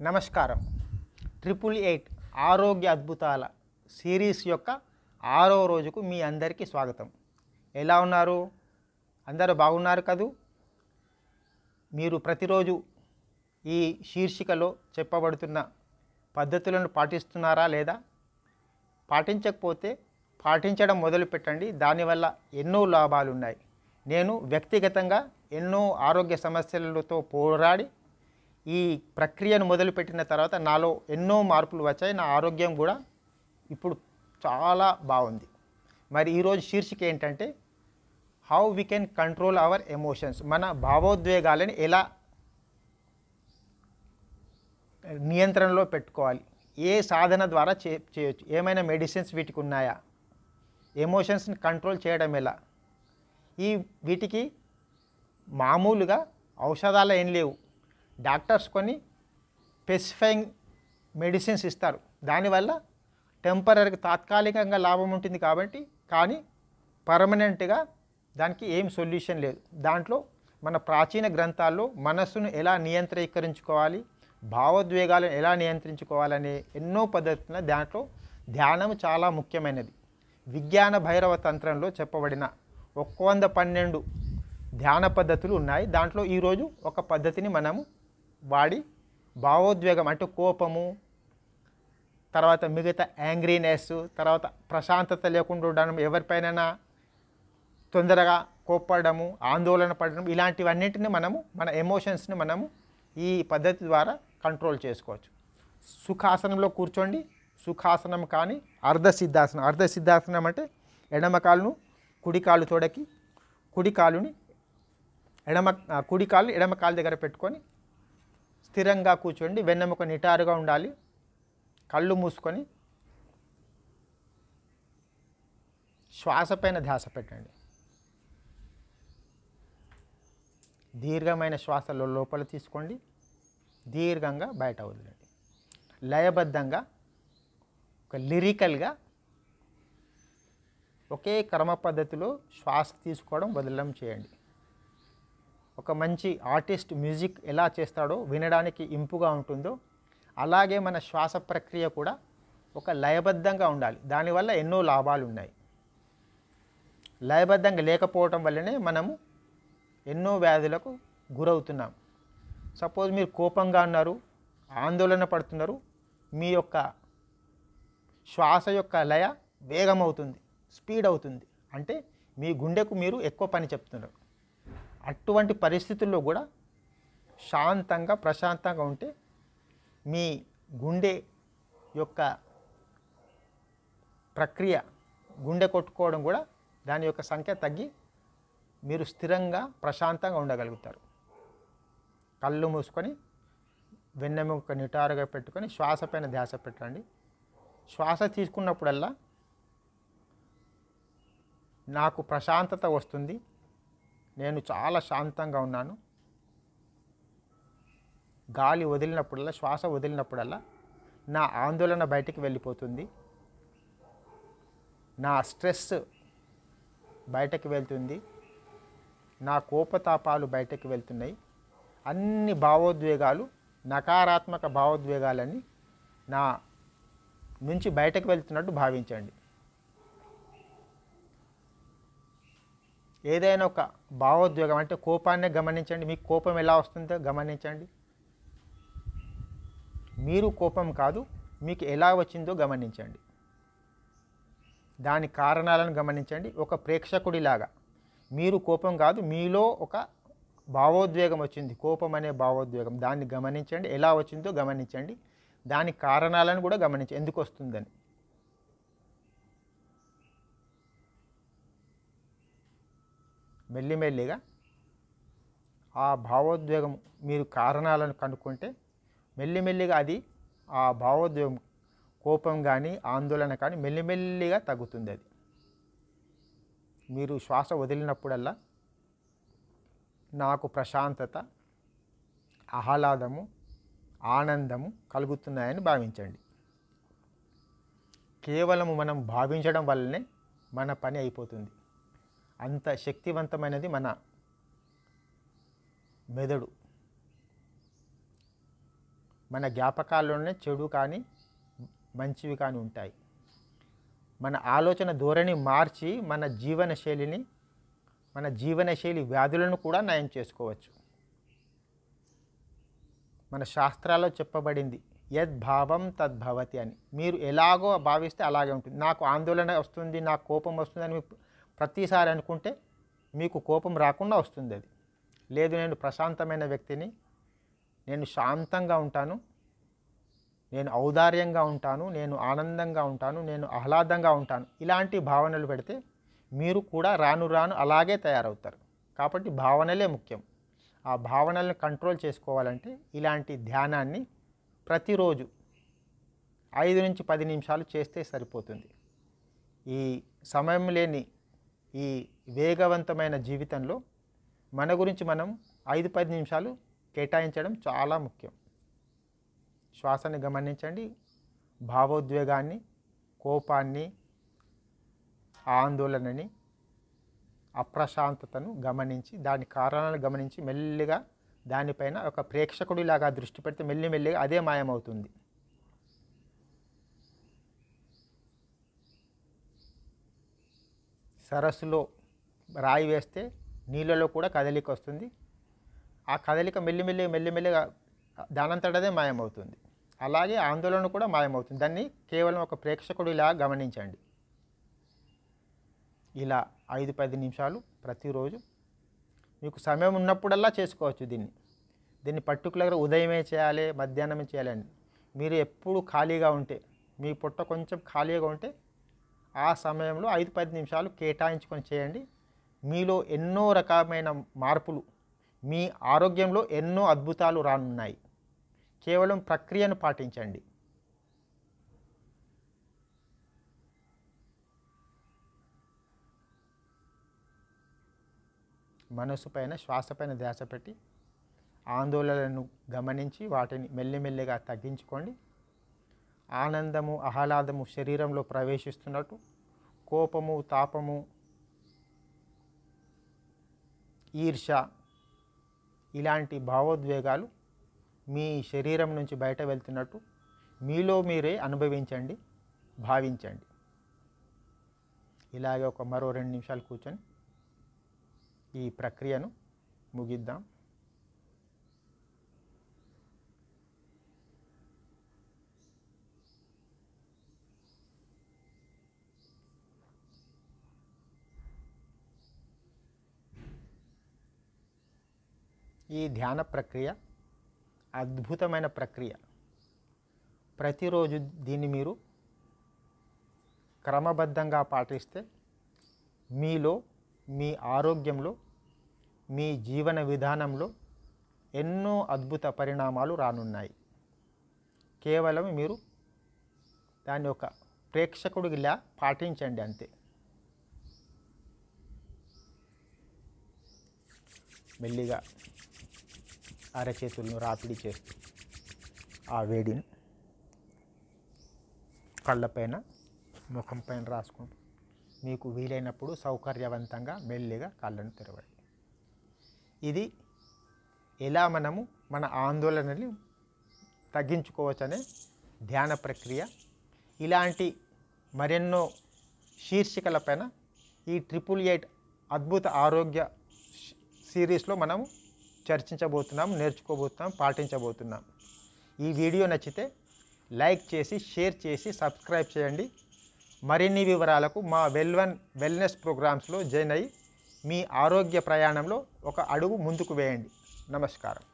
నమస్కారం. 888 ఆరోగ్య అద్భుతాల సిరీస్ యొక్క 6వ రోజుకు మీ అందరికీ స్వాగతం. ఎలా ఉన్నారు? అందరూ బాగున్నారు కదూ? మీరు ప్రతిరోజు ఈ శీర్షికలో చెప్పబడుతున్న పద్ధతులను పాటిస్తున్నారా లేదా? పాటించకపోతే పాటించడం మొదలుపెట్టండి. దానివల్ల ఎన్నో లాభాలు ఉన్నాయి. నేను వ్యక్తిగతంగా ఎన్నో ఆరోగ్య సమస్యలతో పోరాడి ఈ ప్రక్రియను మొదలుపెట్టిన తర్వాత నాలో ఎన్నో మార్పులు వచ్చాయి. నా ఆరోగ్యం కూడా ఇప్పుడు చాలా బాగుంది. మరి ఈరోజు శీర్షిక ఏంటంటే how we can control our emotions. మన భావోద్వేగాలని ఎలా నియంత్రణలో పెట్టుకోవాలి, ఏ సాధన ద్వారా చేయొచ్చు, ఏమైనా మెడిసిన్స్ వీటికి ఉన్నాయా, ఎమోషన్స్ని కంట్రోల్ చేయడం ఎలా. వీటికి మామూలుగా ఔషధాలు ఏం లేవు. డాక్టర్స్ కొన్ని స్పెసిఫైయింగ్ మెడిసిన్స్ ఇస్తారు. దానివల్ల టెంపరీగా తాత్కాలికంగా లాభం ఉంటుంది కాబట్టి, కానీ పర్మనెంట్గా దానికి ఏం సొల్యూషన్ లేదు. దాంట్లో మన ప్రాచీన గ్రంథాల్లో మనస్సును ఎలా నియంత్రీకరించుకోవాలి, భావోద్వేగాలను ఎలా నియంత్రించుకోవాలనే ఎన్నో పద్ధతులు. దాంట్లో ధ్యానం చాలా ముఖ్యమైనది. విజ్ఞాన భైరవ తంత్రంలో చెప్పబడిన 112 ధ్యాన పద్ధతులు ఉన్నాయి. దాంట్లో ఈరోజు ఒక పద్ధతిని మనము వాడి భావోద్వేగం అంటే కోపము, తర్వాత మిగతా యాంగ్రీనెస్, తర్వాత ప్రశాంతత లేకుండా ఉండడం, ఎవరిపైన తొందరగా కోప్పడము, ఆందోళన పడడం, ఇలాంటివన్నింటినీ మన ఎమోషన్స్ని మనము ఈ పద్ధతి ద్వారా కంట్రోల్ చేసుకోవచ్చు. సుఖాసనంలో కూర్చోండి. సుఖాసనం కానీ అర్ధసిద్ధాసనం. అర్ధసిద్ధాసనం అంటే ఎడమ కాలును కుడి కాలు తోడకి, కుడి కాలు ఎడమ కాలు దగ్గర పెట్టుకొని స్థిరంగా కూర్చోండి. వెన్నెముక నిటారుగా ఉండాలి. కళ్ళు మూసుకొని శ్వాస పైన ధ్యాస పెట్టండి. దీర్ఘమైన శ్వాసలో లోపల తీసుకోండి, దీర్ఘంగా బయట వదిలేండి. లయబద్ధంగా ఒక లిరికల్గా ఒకే క్రమ పద్ధతిలో శ్వాస తీసుకోవడం వదలడం చేయండి. ఒక మంచి ఆర్టిస్ట్ మ్యూజిక్ ఎలా చేస్తాడో వినడానికి ఇంపుగా ఉంటుందో అలాగే మన శ్వాస ప్రక్రియ కూడా ఒక లయబద్ధంగా ఉండాలి. దానివల్ల ఎన్నో లాభాలు ఉన్నాయి. లయబద్ధంగా లేకపోవటం వల్లనే మనము ఎన్నో వ్యాధులకు గురవుతున్నాం. సపోజ్ మీరు కోపంగా ఉన్నారు, ఆందోళన పడుతున్నారు, మీ యొక్క శ్వాస యొక్క లయ వేగం అవుతుంది, స్పీడ్ అవుతుంది. అంటే మీ గుండెకు మీరు ఎక్కువ పని చెప్తున్నారు. అటువంటి పరిస్థితుల్లో కూడా శాంతంగా ప్రశాంతంగా ఉంటే మీ గుండె యొక్క ప్రక్రియ, గుండె కొట్టుకోవడం కూడా దాని యొక్క సంఖ్య తగ్గి మీరు స్థిరంగా ప్రశాంతంగా ఉండగలుగుతారు. కళ్ళు మూసుకొని వెన్నెముక నిటారుగా పెట్టుకొని శ్వాస పైన ధ్యాస పెట్టండి. శ్వాస తీసుకున్నప్పుడల్లా నాకు ప్రశాంతత వస్తుంది, నేను చాలా శాంతంగా ఉన్నాను. గాలి వదిలినప్పుడల్లా, శ్వాస వదిలినప్పుడల్లా నా ఆందోళన బయటికి వెళ్ళిపోతుంది, నా స్ట్రెస్ బయటకు వెళ్తుంది, నా కోపతాపాలు బయటకు వెళ్తున్నాయి. అన్ని భావోద్వేగాలు, నకారాత్మక భావోద్వేగాలన్నీ నా నుంచి బయటకు వెళ్తున్నట్టు భావించండి. ఏదైనా ఒక భావోద్వేగం అంటే కోపాన్నే గమనించండి. మీకు కోపం ఎలా వస్తుందో గమనించండి. మీరు కోపం కాదు, మీకు ఎలా వచ్చిందో గమనించండి. దాని కారణాలను గమనించండి. ఒక ప్రేక్షకుడిలాగా మీరు కోపం కాదు, మీలో ఒక భావోద్వేగం వచ్చింది, కోపం అనే భావోద్వేగం. దాన్ని గమనించండి, ఎలా వచ్చిందో గమనించండి. దాని కారణాలను కూడా గమనించండి, ఎందుకు వస్తుందని. మెల్లిమెల్లిగా ఆ భావోద్వేగం మీరు కారణాలను కనుక్కుంటే మెల్లిమెల్లిగా అది ఆ భావోద్వేగం, కోపం కానీ ఆందోళన కానీ మెల్లిమెల్లిగా తగ్గుతుంది. అది మీరు శ్వాస వదిలినప్పుడల్లా నాకు ప్రశాంతత, ఆహ్లాదము, ఆనందము కలుగుతున్నాయని భావించండి. కేవలము మనం భావించడం వల్లనే మన పని అయిపోతుంది. అంత శక్తివంతమైనది మన మెదడు. మన జ్ఞాపకాల్లోనే చెడు కానీ మంచివి కానీ ఉంటాయి. మన ఆలోచన ధోరణి మార్చి మన జీవనశైలి వ్యాధులను కూడా నయం చేసుకోవచ్చు. మన శాస్త్రాల్లో చెప్పబడింది యద్భావం తద్భవతి అని. మీరు ఎలాగో భావిస్తే అలాగే ఉంటుంది. నాకు ఆందోళన వస్తుంది, నాకు కోపం వస్తుంది అని ప్రతిసారి అనుకుంటే మీకు కోపం రాకుండా వస్తుంది. అది లేదు, నేను ప్రశాంతమైన వ్యక్తిని, నేను శాంతంగా ఉంటాను, నేను ఔదార్యంగా ఉంటాను, నేను ఆనందంగా ఉంటాను, నేను ఆహ్లాదంగా ఉంటాను, ఇలాంటి భావనలు పెడితే మీరు కూడా రాను రాను అలాగే తయారవుతారు. కాబట్టి భావనలే ముఖ్యం. ఆ భావనలను కంట్రోల్ చేసుకోవాలంటే ఇలాంటి ధ్యానాన్ని ప్రతిరోజు 5 నుంచి 10 నిమిషాలు చేస్తే సరిపోతుంది. ఈ సమయం లేని ఈ వేగవంతమైన జీవితంలో మన గురించి మనం 5-10 నిమిషాలు కేటాయించడం చాలా ముఖ్యం. శ్వాసని గమనించండి. భావోద్వేగాన్ని, కోపాన్ని, ఆందోళనని, అప్రశాంతతను గమనించి దాని కారణాలను గమనించి మెల్లిగా దానిపైన ఒక ప్రేక్షకుడిలాగా దృష్టి పెడితే మెల్లిమెల్లిగా అదే మాయమవుతుంది. సరస్సులో రాయి వేస్తే నీళ్ళలో కూడా కదలిక వస్తుంది. ఆ కదలిక మెల్లిమెల్లిగా దానంతటదే మాయమవుతుంది. అలాగే ఆందోళన కూడా మాయమవుతుంది. దాన్ని కేవలం ఒక ప్రేక్షకుడిలా గమనించండి. ఇలా 5-10 నిమిషాలు ప్రతిరోజు మీకు సమయం ఉన్నప్పుడల్లా చేసుకోవచ్చు. దీన్ని పర్టికులర్గా ఉదయమే చేయాలి, మధ్యాహ్నమే చేయాలండి. మీరు ఎప్పుడు ఖాళీగా ఉంటే, మీ పొట్ట కొంచెం ఖాళీగా ఉంటే ఆ సమయంలో 5-10 నిమిషాలు కేటాయించుకొని చేయండి. మీలో ఎన్నో రకమైన మార్పులు, మీ ఆరోగ్యంలో ఎన్నో అద్భుతాలు రానున్నాయి. కేవలం ప్రక్రియను పాటించండి. మనసు పైన, శ్వాస పైన ధ్యాస పెట్టి ఆందోళనలను గమనించి వాటిని మెల్లిమెల్లిగా తగ్గించుకోండి. ఆనందము, ఆహ్లాదము శరీరంలో ప్రవేశిస్తున్నట్టు, కోపము, తాపము, ఈర్ష ఇలాంటి భావోద్వేగాలు మీ శరీరం నుంచి బయట వెళ్తున్నట్టు మీలో మీరే అనుభవించండి, భావించండి. ఇలాగే మరో 2 నిమిషాలు కూర్చొని ఈ ప్రక్రియను ముగిద్దాం. ఈ ధ్యాన ప్రక్రియ అద్భుతమైన ప్రక్రియ. ప్రతిరోజు దీన్ని మీరు క్రమబద్ధంగా పాటిస్తే మీలో, మీ ఆరోగ్యంలో, మీ జీవన విధానంలో ఎన్నో అద్భుత పరిణామాలు రానున్నాయి. కేవలం మీరు దాన్ని ఒక ప్రేక్షకుడిలా పాటించండి అంతే. మెల్లిగా అరచేతులను రాపిడి చేస్తూ ఆ వేడిని కళ్ళపైన, ముఖం పైన రాసుకుంటూ మీకు వీలైనప్పుడు సౌకర్యవంతంగా మెల్లిగా కళ్ళను తెరవండి. ఇది ఎలా మనము మన ఆందోళనని తగ్గించుకోవచ్చనే ధ్యాన ప్రక్రియ. ఇలాంటి మరెన్నో శీర్షికలపైన ఈ 888 అద్భుత ఆరోగ్య సిరీస్లో మనము చర్చించబోతున్నాం, నేర్చుకోబోతున్నాం, పాటించబోతున్నాం. ఈ వీడియో నచ్చితే లైక్ చేసి, షేర్ చేసి, సబ్స్క్రైబ్ చేయండి. మరిన్ని వివరాలకు మా వెల్నెస్ ప్రోగ్రామ్స్లో జాయిన్ అయ్యి మీ ఆరోగ్య ప్రయాణంలో ఒక అడుగు ముందుకు వేయండి. నమస్కారం.